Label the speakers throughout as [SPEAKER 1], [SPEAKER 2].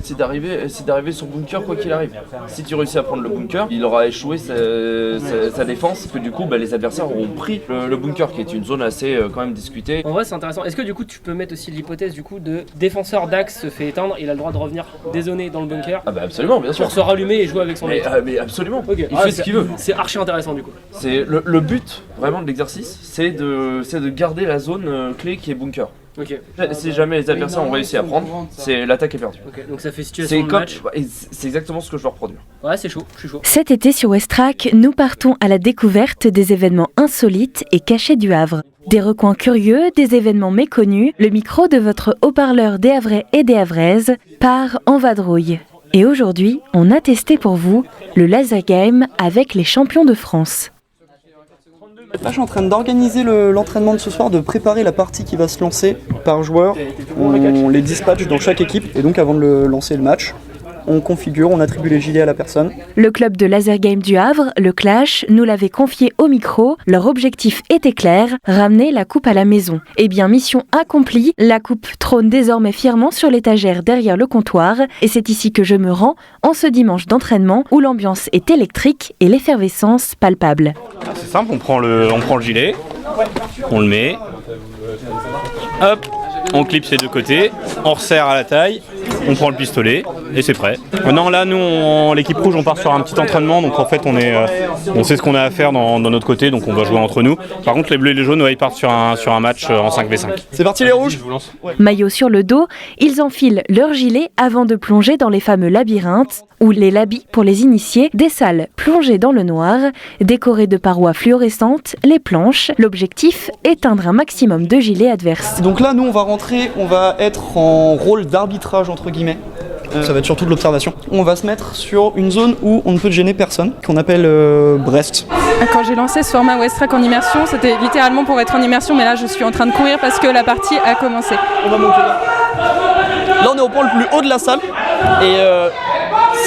[SPEAKER 1] c'est d'arriver sur bunker quoi qu'il arrive. Si tu réussis à prendre le bunker, il aura échoué sa défense, parce que du coup les adversaires auront pris le bunker, qui est une zone assez quand même discutée.
[SPEAKER 2] En vrai c'est intéressant. Est-ce que du coup tu peux mettre aussi l'hypothèse du coup de défenseur d'axe se fait éteindre, il a le droit de revenir dézoner dans le bunker?
[SPEAKER 1] Ah bah absolument, bien sûr.
[SPEAKER 2] Pour se rallumer et jouer avec son mec.
[SPEAKER 1] Mais absolument,
[SPEAKER 2] okay.
[SPEAKER 1] Il fait ce qu'il veut.
[SPEAKER 2] C'est archi intéressant du coup.
[SPEAKER 1] C'est le but vraiment de l'exercice, c'est de garder la zone clé qui est bunker.
[SPEAKER 2] Okay.
[SPEAKER 1] Si jamais les adversaires ont réussi à prendre, l'attaque est perdue.
[SPEAKER 2] Okay. Donc ça fait situation de match.
[SPEAKER 1] C'est exactement ce que je veux reproduire.
[SPEAKER 2] Ouais, c'est chaud, je suis chaud.
[SPEAKER 3] Cet été sur Westrack, nous partons à la découverte des événements insolites et cachés du Havre. Des recoins curieux, des événements méconnus, le micro de votre haut-parleur des Havrais et des Havraises part en vadrouille. Et aujourd'hui, on a testé pour vous le laser game avec les champions de France.
[SPEAKER 4] Là, je suis en train d'organiser l'entraînement de ce soir, de préparer la partie qui va se lancer par joueur. On les dispatche dans chaque équipe et donc avant de lancer le match, on configure, on attribue les gilets à la personne.
[SPEAKER 3] Le club de laser game du Havre, le Clash, nous l'avait confié au micro. Leur objectif était clair, ramener la coupe à la maison. Eh bien, mission accomplie, la coupe trône désormais fièrement sur l'étagère derrière le comptoir. Et c'est ici que je me rends, en ce dimanche d'entraînement, où l'ambiance est électrique et l'effervescence palpable.
[SPEAKER 5] C'est simple, on prend le gilet, on le met, hop, on clip ses deux côtés, on resserre à la taille, on prend le pistolet et c'est prêt. Maintenant là nous l'équipe rouge on part sur un petit entraînement, donc en fait on sait ce qu'on a à faire dans notre côté, donc on va jouer entre nous. Par contre les bleus et les jaunes ils partent sur un match en 5v5.
[SPEAKER 4] C'est parti les rouges.
[SPEAKER 3] Maillot sur le dos, ils enfilent leur gilet avant de plonger dans les fameux labyrinthes, ou les labis pour les initiés, des salles plongées dans le noir, décorées de parois fluorescentes, les planches. L'objectif, éteindre un maximum de gilets adverses.
[SPEAKER 4] Donc là, nous, on va rentrer, on va être en rôle d'arbitrage, entre guillemets. Ça va être surtout de l'observation. On va se mettre sur une zone où on ne peut gêner personne, qu'on appelle Brest.
[SPEAKER 6] Quand j'ai lancé ce format Westrack en immersion, c'était littéralement pour être en immersion, mais là, je suis en train de courir parce que la partie a commencé.
[SPEAKER 4] On va monter là. Là, on est au point le plus haut de la salle, et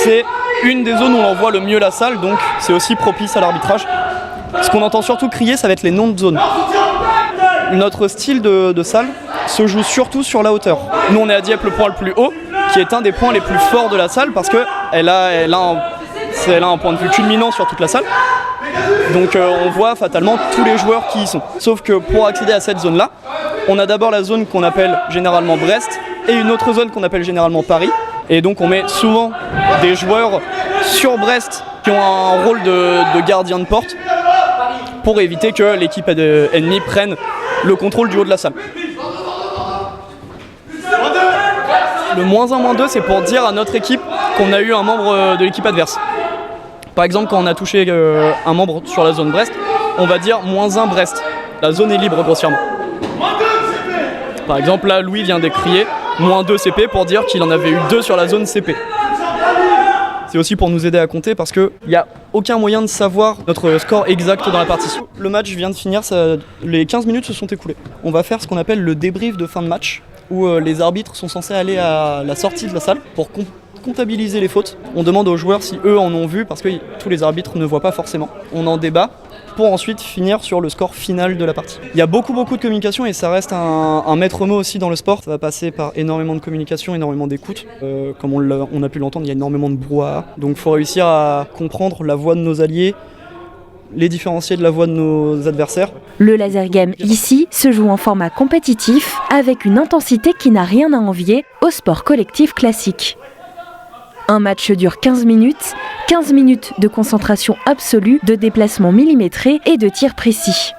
[SPEAKER 4] c'est une des zones où on voit le mieux la salle, donc c'est aussi propice à l'arbitrage. Ce qu'on entend surtout crier, ça va être les noms de zones. Notre style de salle se joue surtout sur la hauteur. Nous, on est à Dieppe, le point le plus haut, qui est un des points les plus forts de la salle, parce qu'elle a un point de vue culminant sur toute la salle. Donc on voit fatalement tous les joueurs qui y sont. Sauf que pour accéder à cette zone-là, on a d'abord la zone qu'on appelle généralement Brest, et une autre zone qu'on appelle généralement Paris. Et donc on met souvent des joueurs sur Brest qui ont un rôle de gardien de porte pour éviter que l'équipe ennemie prenne le contrôle du haut de la salle. Le -1, -2, c'est pour dire à notre équipe qu'on a eu un membre de l'équipe adverse. Par exemple, quand on a touché un membre sur la zone Brest, on va dire -1 Brest. La zone est libre grossièrement. Par exemple, là, Louis vient d'écrier -2 CP pour dire qu'il en avait eu 2 sur la zone CP. C'est aussi pour nous aider à compter parce qu'il n'y a aucun moyen de savoir notre score exact dans la partie. Le match vient de finir, les 15 minutes se sont écoulées. On va faire ce qu'on appelle le débrief de fin de match, où les arbitres sont censés aller à la sortie de la salle pour comptabiliser les fautes. On demande aux joueurs si eux en ont vu, parce que tous les arbitres ne voient pas forcément. On en débat pour ensuite finir sur le score final de la partie. Il y a beaucoup de communication et ça reste un maître mot aussi dans le sport. Ça va passer par énormément de communication, énormément d'écoute. Comme on a pu l'entendre, il y a énormément de brouhaha. Donc il faut réussir à comprendre la voix de nos alliés, les différencier de la voix de nos adversaires.
[SPEAKER 3] Le laser game ici se joue en format compétitif avec une intensité qui n'a rien à envier au sport collectif classique. Un match dure 15 minutes de concentration absolue, de déplacement millimétré et de tir précis.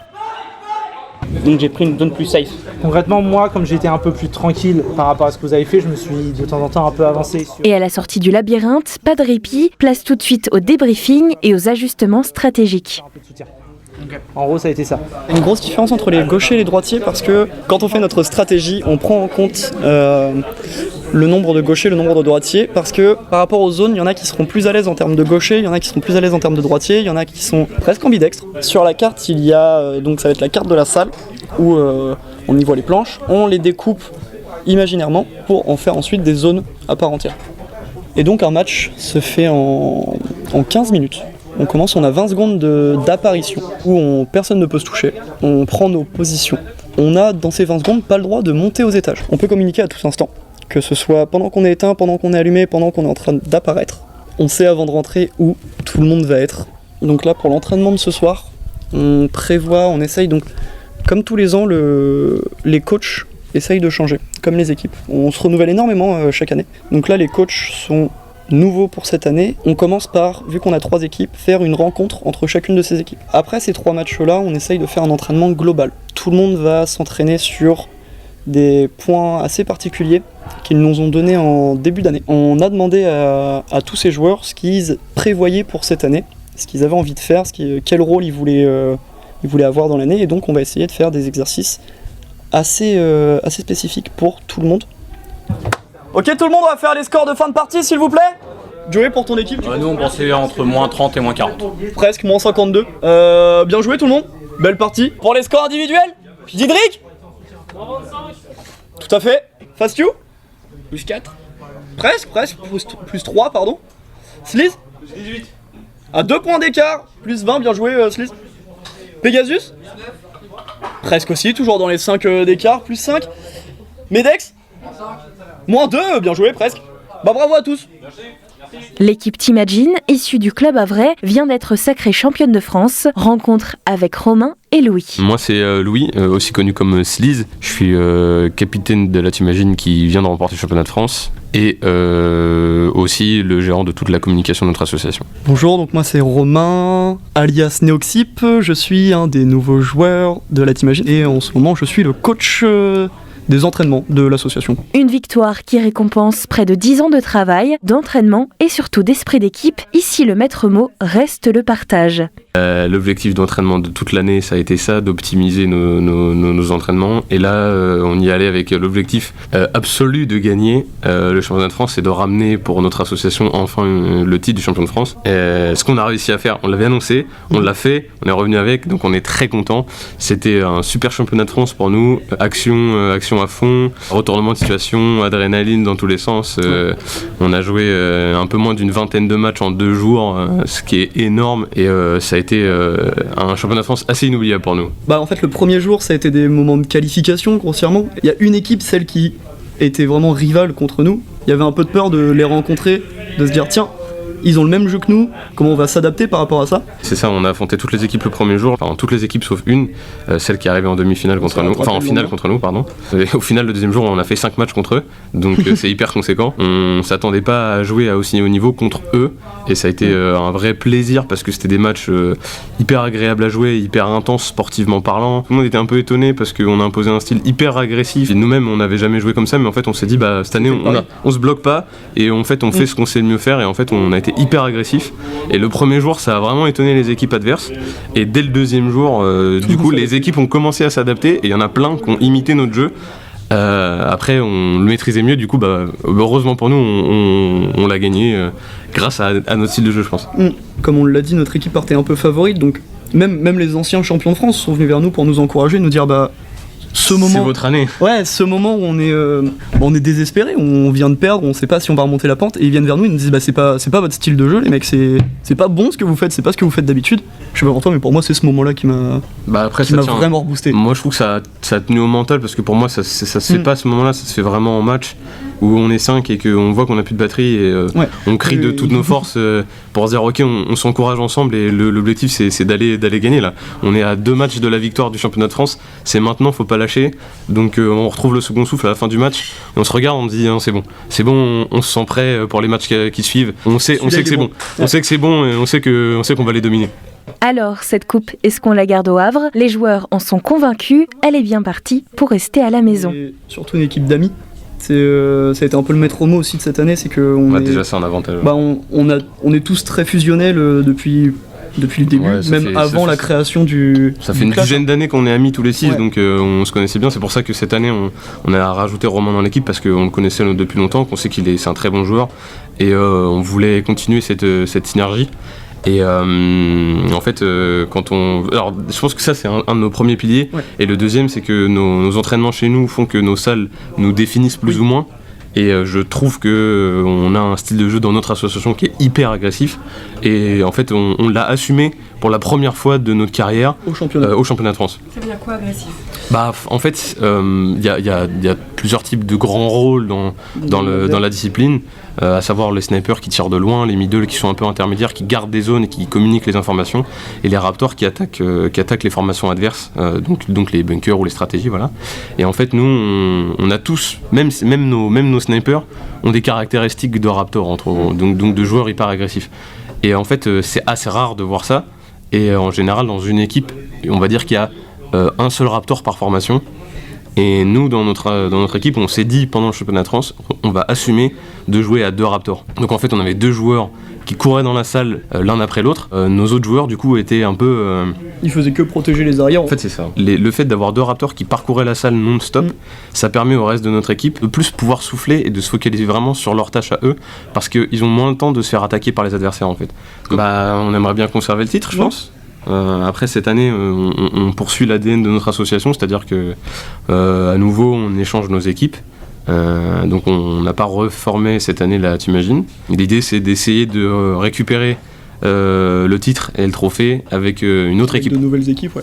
[SPEAKER 5] Donc j'ai pris une zone plus safe.
[SPEAKER 7] Concrètement, moi, comme j'étais un peu plus tranquille par rapport à ce que vous avez fait, je me suis de temps en temps un peu avancé.
[SPEAKER 3] Et à la sortie du labyrinthe, pas de répit, place tout de suite au débriefing et aux ajustements stratégiques.
[SPEAKER 7] En gros, ça a été ça.
[SPEAKER 4] Il y a une grosse différence entre les gauchers et les droitiers parce que quand on fait notre stratégie, on prend en compte le nombre de gauchers, le nombre de droitiers, parce que par rapport aux zones, il y en a qui seront plus à l'aise en termes de gauchers, il y en a qui seront plus à l'aise en termes de droitiers, il y en a qui sont presque ambidextres. Sur la carte, il y a, donc ça va être la carte de la salle, où on y voit les planches, on les découpe imaginairement pour en faire ensuite des zones à part entière. Et donc un match se fait en 15 minutes. On commence, on a 20 secondes d'apparition où personne ne peut se toucher, on prend nos positions. On a dans ces 20 secondes pas le droit de monter aux étages. On peut communiquer à tout instant, que ce soit pendant qu'on est éteint, pendant qu'on est allumé, pendant qu'on est en train d'apparaître. On sait avant de rentrer où tout le monde va être. Donc là, pour l'entraînement de ce soir, on prévoit, on essaye donc, comme tous les ans, les coachs essayent de changer, comme les équipes. On se renouvelle énormément chaque année. Donc là, les coachs sont nouveaux pour cette année. On commence par, vu qu'on a 3 équipes, faire une rencontre entre chacune de ces équipes. Après ces 3 matchs-là, on essaye de faire un entraînement global. Tout le monde va s'entraîner sur des points assez particuliers qu'ils nous ont donnés en début d'année. On a demandé à tous ces joueurs ce qu'ils prévoyaient pour cette année, ce qu'ils avaient envie de faire, quel rôle ils voulaient avoir dans l'année, et donc on va essayer de faire des exercices assez spécifiques pour tout le monde. Ok, tout le monde, on va faire les scores de fin de partie, s'il vous plaît. Joey, pour ton équipe,
[SPEAKER 5] Nous on pensait entre moins 30 et moins 40.
[SPEAKER 4] presque, moins 52. Bien joué tout le monde, belle partie. Pour les scores individuels, Didrik tout à fait. Fast you plus 4. Presque, plus 3, pardon. Sliz 18. À 2 points d'écart, plus 20, bien joué Sliz. Pegasus presque aussi, toujours dans les 5 d'écart, plus 5. Medex moins 2, bien joué, presque. Bah bravo à tous.
[SPEAKER 3] L'équipe Teamagine, issue du club havrais, vient d'être sacrée championne de France. Rencontre avec Romain et Louis.
[SPEAKER 8] Moi c'est Louis, aussi connu comme Sliz. Je suis capitaine de la Teamagine qui vient de remporter le championnat de France et aussi le gérant de toute la communication de notre association.
[SPEAKER 4] Bonjour, donc moi c'est Romain, alias Neoxyp. Je suis un des nouveaux joueurs de la Teamagine et en ce moment je suis le coach des entraînements de l'association.
[SPEAKER 3] Une victoire qui récompense près de 10 ans de travail, d'entraînement et surtout d'esprit d'équipe. Ici, le maître mot reste le partage.
[SPEAKER 8] L'objectif d'entraînement de toute l'année, ça a été ça, d'optimiser nos entraînements. Et là, on y allait avec l'objectif absolu de gagner le championnat de France et de ramener pour notre association enfin le titre du champion de France. Ce qu'on a réussi à faire, on l'avait annoncé, on l'a fait, on est revenu avec, donc on est très content. C'était un super championnat de France pour nous, action à fond, retournement de situation, adrénaline dans tous les sens. On a joué un peu moins d'une vingtaine de matchs en 2 jours, ce qui est énorme, et ça a été un championnat de France assez inoubliable pour nous.
[SPEAKER 4] Bah en fait le premier jour ça a été des moments de qualification grossièrement. Il y a une équipe, celle qui était vraiment rivale contre nous. Il y avait un peu de peur de les rencontrer, de se dire tiens, ils ont le même jeu que nous, comment on va s'adapter par rapport à ça?
[SPEAKER 8] C'est ça, on a affronté toutes les équipes le premier jour, enfin toutes les équipes sauf une, celle qui est arrivée en demi-finale contre nous, enfin en finale contre nous, pardon. Et au final, le deuxième jour, on a fait 5 matchs contre eux, donc c'est hyper conséquent. On s'attendait pas à jouer à aussi haut niveau contre eux, et ça a été un vrai plaisir parce que c'était des matchs hyper agréables à jouer, hyper intenses sportivement parlant. Tout le monde était un peu étonné parce qu'on a imposé un style hyper agressif, et nous-mêmes on n'avait jamais joué comme ça, mais en fait on s'est dit bah cette année on se bloque pas, et en fait on fait ce qu'on sait le mieux faire, et en fait on a été hyper agressif. Et le premier jour ça a vraiment étonné les équipes adverses, et dès le deuxième jour du coup les équipes ont commencé à s'adapter, et il y en a plein qui ont imité notre jeu. Après on le maîtrisait mieux, du coup bah, heureusement pour nous on l'a gagné grâce à notre style de jeu, je pense.
[SPEAKER 4] Comme on l'a dit, notre équipe partait un peu favorite, donc même les anciens champions de France sont venus vers nous pour nous encourager, nous dire bah ce moment,
[SPEAKER 8] c'est votre année.
[SPEAKER 4] Ouais, ce moment où on est désespéré, on vient de perdre, on sait pas si on va remonter la pente, et ils viennent vers nous, ils nous disent bah c'est pas votre style de jeu les mecs, c'est pas bon ce que vous faites, c'est pas ce que vous faites d'habitude. Je sais pas pour toi, mais pour moi c'est ce moment là qui m'a vraiment boosté.
[SPEAKER 8] Moi je trouve que ça a tenu au mental, parce que pour moi ça se fait pas à ce moment là, ça se fait vraiment en match où on est 5 et qu'on voit qu'on a plus de batterie, et on crie de toutes nos forces pour se dire ok on s'encourage ensemble, et l'objectif c'est d'aller gagner là. On est à 2 matchs de la victoire du championnat de France, c'est maintenant, faut pas lâcher, donc on retrouve le second souffle à la fin du match, et on se regarde, on se dit c'est bon, on se sent prêt pour les matchs qui suivent, on sait que c'est bon, on sait que c'est bon, et on sait qu'on va les dominer.
[SPEAKER 3] Alors, cette coupe, est-ce qu'on la garde au Havre? Les joueurs en sont convaincus, elle est bien partie pour rester à la maison.
[SPEAKER 4] Et surtout une équipe d'amis. Ça a été un peu le maître mot aussi de cette année, c'est que
[SPEAKER 8] déjà c'est un avantage.
[SPEAKER 4] Bah on est tous très fusionnels depuis le début, même avant la création du.
[SPEAKER 8] Ça fait une dizaine d'années qu'on est amis tous les 6, donc on se connaissait bien. C'est pour ça que cette année on a rajouté Romain dans l'équipe, parce qu'on le connaissait depuis longtemps, qu'on sait c'est un très bon joueur, et on voulait continuer cette synergie. Et en fait, alors je pense que ça c'est un de nos premiers piliers, et le deuxième c'est que nos entraînements chez nous font que nos salles nous définissent plus ou moins, et je trouve que on a un style de jeu dans notre association qui est hyper agressif, et en fait on l'a assumé pour la première fois de notre carrière au championnat de France.
[SPEAKER 6] Ça veut dire quoi agressif?
[SPEAKER 8] En fait, il y a plusieurs types de grands rôles dans la discipline, à savoir les snipers qui tirent de loin, les middle qui sont un peu intermédiaires, qui gardent des zones et qui communiquent les informations, et les raptors qui attaquent les formations adverses, donc les bunkers ou les stratégies, voilà. Et en fait, nous, on a tous, même nos snipers, ont des caractéristiques de raptor, donc de joueurs hyper agressifs. Et en fait, c'est assez rare de voir ça. Et en général, dans une équipe, on va dire qu'il y a un seul raptor par formation. Et nous, dans notre équipe, on s'est dit pendant le championnat de France, on va assumer de jouer à 2 raptors. Donc en fait, on avait 2 joueurs qui couraient dans la salle l'un après l'autre. Nos autres joueurs, du coup, étaient un peu...
[SPEAKER 4] Ils faisaient que protéger les arrières.
[SPEAKER 8] En fait, c'est ça. Le fait d'avoir 2 raptors qui parcouraient la salle non-stop, ça permet au reste de notre équipe de plus pouvoir souffler et de se focaliser vraiment sur leurs tâches à eux, parce qu'ils ont moins le temps de se faire attaquer par les adversaires, en fait. On aimerait bien conserver le titre, je pense. Après cette année, on poursuit l'ADN de notre association, c'est-à-dire que à nouveau on échange nos équipes. Donc on n'a pas reformé cette année la Teamagine. L'idée c'est d'essayer de récupérer le titre et le trophée avec une autre équipe.
[SPEAKER 4] De nouvelles équipes, ouais.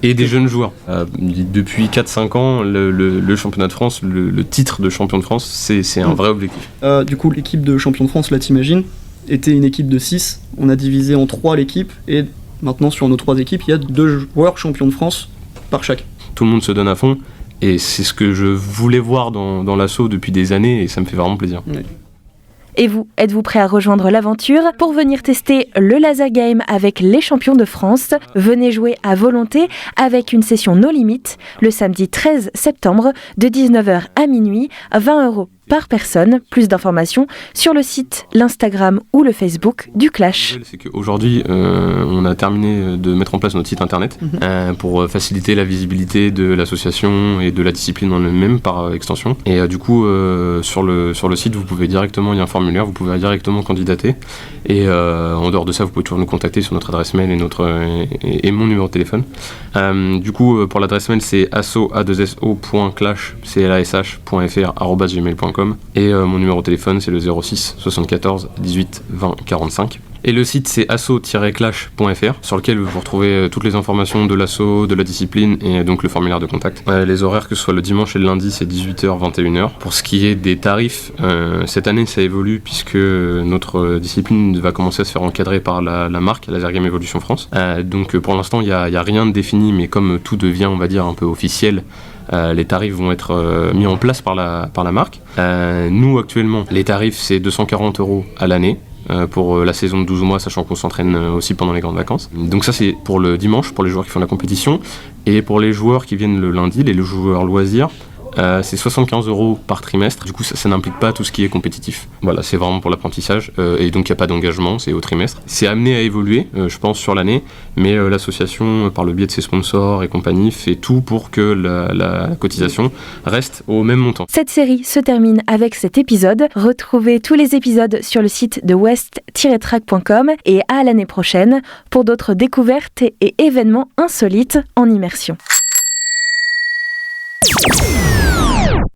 [SPEAKER 8] Et des jeunes joueurs. Depuis 4-5 ans, le championnat de France, le titre de champion de France, c'est un vrai objectif.
[SPEAKER 4] Du coup, l'équipe de champion de France, la Teamagine, était une équipe de 6. On a divisé en 3 l'équipe et maintenant, sur nos 3 équipes, il y a 2 joueurs champions de France par chaque.
[SPEAKER 8] Tout le monde se donne à fond, et c'est ce que je voulais voir dans l'assaut depuis des années, et ça me fait vraiment plaisir.
[SPEAKER 4] Ouais.
[SPEAKER 3] Et vous, êtes-vous prêt à rejoindre l'aventure pour venir tester le laser game avec les champions de France? Venez jouer à volonté avec une session no limite le samedi 13 septembre de 19h à minuit, 20 € par personne. Plus d'informations sur le site, l'Instagram ou le Facebook du Clash.
[SPEAKER 8] C'est qu'aujourd'hui, on a terminé de mettre en place notre site internet pour faciliter la visibilité de l'association et de la discipline en elle-même par extension. Et du coup, sur le site, vous pouvez directement, il y a un formulaire, vous pouvez directement candidater. Et en dehors de ça, vous pouvez toujours nous contacter sur notre adresse mail et mon numéro de téléphone. Du coup, pour l'adresse mail, c'est asso.clash.fr@gmail.com. Et mon numéro de téléphone c'est le 06 74 18 20 45. Et le site c'est asso-clash.fr sur lequel vous retrouvez toutes les informations de l'asso, de la discipline et donc le formulaire de contact. Les horaires, que ce soit le dimanche et le lundi, c'est 18h, 21h. Pour ce qui est des tarifs, cette année ça évolue puisque notre discipline va commencer à se faire encadrer par la marque Laser Game Evolution France. Donc pour l'instant il n'y a rien de défini, mais comme tout devient, on va dire, un peu officiel, les tarifs vont être mis en place par la marque. Nous actuellement, les tarifs c'est 240 € à l'année pour la saison de 12 mois, sachant qu'on s'entraîne aussi pendant les grandes vacances. Donc ça c'est pour le dimanche, pour les joueurs qui font la compétition. Et pour les joueurs qui viennent le lundi, les joueurs loisirs, c'est 75 € par trimestre. Du coup ça n'implique pas tout ce qui est compétitif. Voilà, c'est vraiment pour l'apprentissage et donc il n'y a pas d'engagement, c'est au trimestre. C'est amené à évoluer, je pense, sur l'année, mais l'association, par le biais de ses sponsors et compagnie, fait tout pour que la cotisation reste au même montant.
[SPEAKER 3] Cette série se termine avec cet épisode. Retrouvez tous les épisodes sur le site de west-track.com et à l'année prochaine pour d'autres découvertes et événements insolites en immersion.